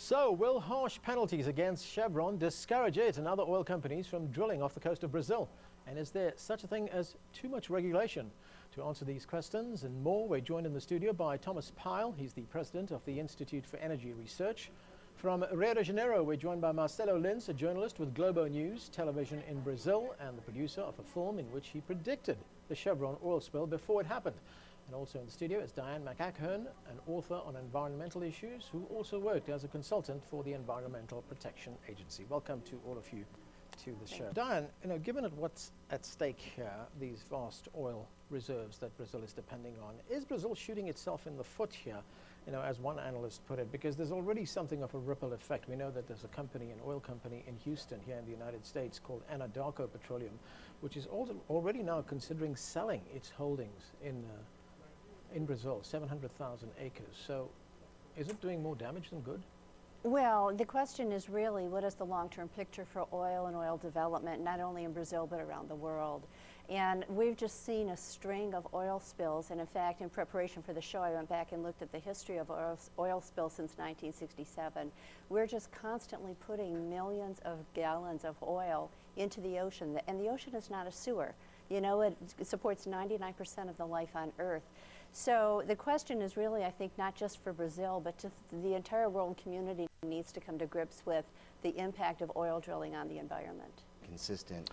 So, will harsh penalties against Chevron discourage it and other oil companies from drilling off the coast of Brazil? And is there such a thing as too much regulation? To answer these questions and more, we're joined in the studio by Thomas Pyle. He's the president of the Institute for Energy Research. From Rio de Janeiro, we're joined by Marcelo Lins, a journalist with Globo News Television in Brazil and the producer of a film in which he predicted the Chevron oil spill before it happened. And also in the studio is Diane MacEachern, an author on environmental issues who also worked as a consultant for the Environmental Protection Agency. Welcome to all of you to the show. Diane, given what's at stake here, these vast oil reserves that Brazil is depending on, is Brazil shooting itself in the foot here, as one analyst put it? Because there's already something of a ripple effect. We know that there's a company, an oil company in Houston here in the United States called Anadarko Petroleum, which is also already now considering selling its holdings in Brazil, 700,000 acres. So is it doing more damage than good? Well, the question is really, what is the long-term picture for oil and oil development, not only in Brazil but around the world? And we've just seen a string of oil spills, and in fact, in preparation for the show, I went back and looked at the history of oil spills since 1967. We're just constantly putting millions of gallons of oil into the ocean, and the ocean is not a sewer. It supports 99% of the life on Earth. So the question is really, I think, not just for Brazil, but to the entire world community needs to come to grips with the impact of oil drilling on the environment. Consistent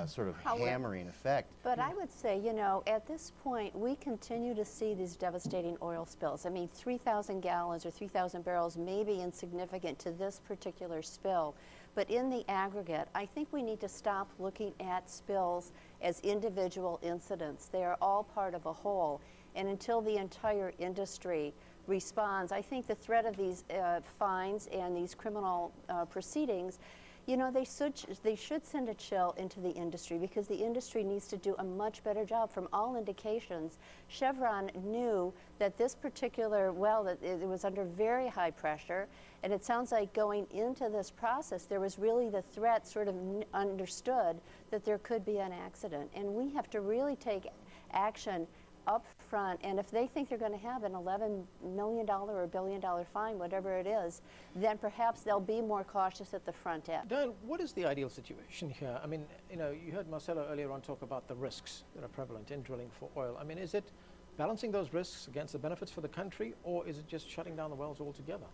sort of hammering effect. But I would say, at this point, we continue to see these devastating oil spills. I mean, 3,000 gallons or 3,000 barrels may be insignificant to this particular spill, but in the aggregate, I think we need to stop looking at spills as individual incidents. They are all part of a whole. And until the entire industry responds, I think the threat of these fines and these criminal proceedings, they should send a chill into the industry, because the industry needs to do a much better job. From all indications, Chevron knew that this particular well, that it was under very high pressure, and it sounds like going into this process, there was really the threat sort of understood that there could be an accident. And we have to really take action up front, and if they think they're going to have an $11 million or $1 billion fine, whatever it is, then perhaps they'll be more cautious at the front end. Dan, what is the ideal situation here? I mean, you heard Marcelo earlier on talk about the risks that are prevalent in drilling for oil. I mean, is it balancing those risks against the benefits for the country, or is it just shutting down the wells altogether?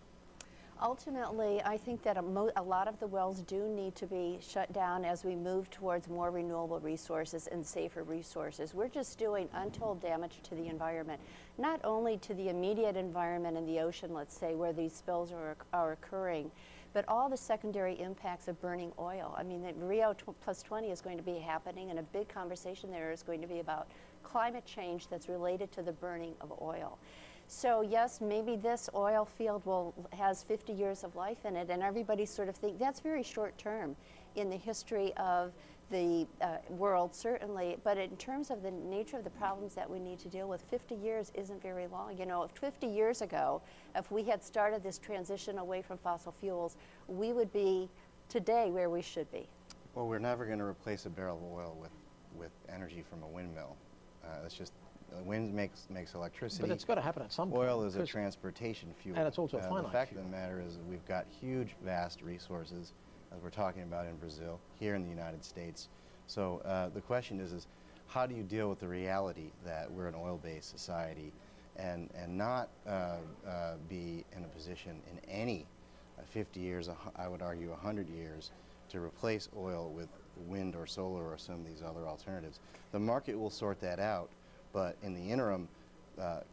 Ultimately, I think that a lot of the wells do need to be shut down as we move towards more renewable resources and safer resources. We're just doing untold damage to the environment, not only to the immediate environment in the ocean, let's say, where these spills are occurring, but all the secondary impacts of burning oil. I mean, Rio Plus 20 is going to be happening, and a big conversation there is going to be about climate change that's related to the burning of oil. So yes, maybe this oil field has 50 years of life in it, and everybody sort of think that's very short term in the history of the world, certainly, but in terms of the nature of the problems that we need to deal with, 50 years isn't very long. If 50 years ago, if we had started this transition away from fossil fuels, we would be today where we should be. Well, we're never going to replace a barrel of oil with energy from a windmill. It's just, wind makes electricity. But it's got to happen at some point. Oil is a transportation fuel. And it's also a finite The fact fuel. of the matter is that we've got huge, vast resources, as we're talking about in Brazil, here in the United States. So the question is how do you deal with the reality that we're an oil-based society and not be in a position in any 50 years, I would argue 100 years, to replace oil with wind or solar or some of these other alternatives. The market will sort that out, but in the interim,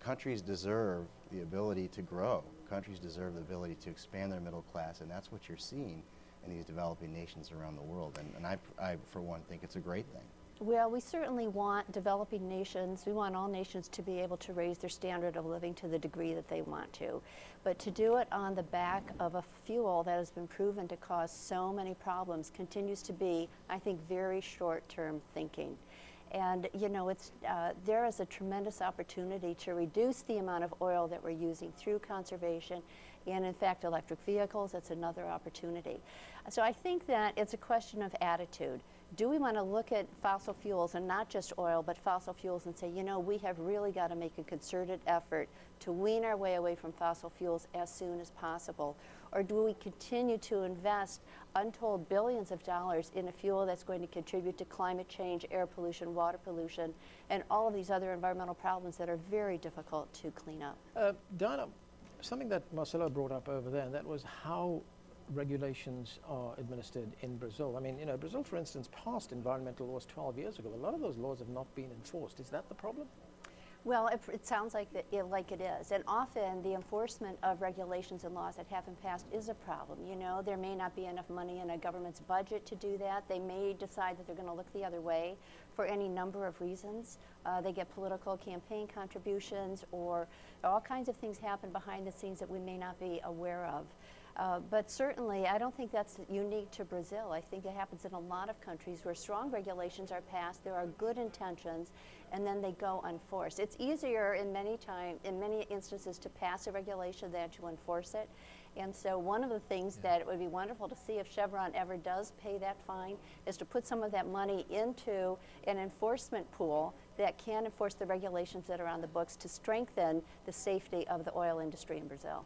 countries deserve the ability to grow. Countries deserve the ability to expand their middle class, and that's what you're seeing in these developing nations around the world. And I, for one, think it's a great thing. Well, we certainly want developing nations, we want all nations to be able to raise their standard of living to the degree that they want to. But to do it on the back of a fuel that has been proven to cause so many problems continues to be, I think, very short-term thinking. And there is a tremendous opportunity to reduce the amount of oil that we're using through conservation, and in fact electric vehicles, that's another opportunity. So I think that it's a question of attitude. do we want to look at fossil fuels, and not just oil, but fossil fuels, and say, you know, we have really got to make a concerted effort to wean our way away from fossil fuels as soon as possible? Or do we continue to invest untold billions of dollars in a fuel that's going to contribute to climate change, air pollution, water pollution, and all of these other environmental problems that are very difficult to clean up? Diana, something that Marcelo brought up over there, and that was how regulations are administered in Brazil. I mean, you know, Brazil, for instance, passed environmental laws 12 years ago. A lot of those laws have not been enforced. Is that the problem? Well, it sounds like it is. And often the enforcement of regulations and laws that haven't passed is a problem. You know, there may not be enough money in a government's budget to do that. They may decide that they're going to look the other way for any number of reasons. They get political campaign contributions, or all kinds of things happen behind the scenes that we may not be aware of. But certainly, I don't think that's unique to Brazil. I think it happens in a lot of countries where strong regulations are passed, there are good intentions, and then they go unenforced. It's easier in many instances to pass a regulation than to enforce it. And so one of the things that it would be wonderful to see if Chevron ever does pay that fine is to put some of that money into an enforcement pool that can enforce the regulations that are on the books to strengthen the safety of the oil industry in Brazil.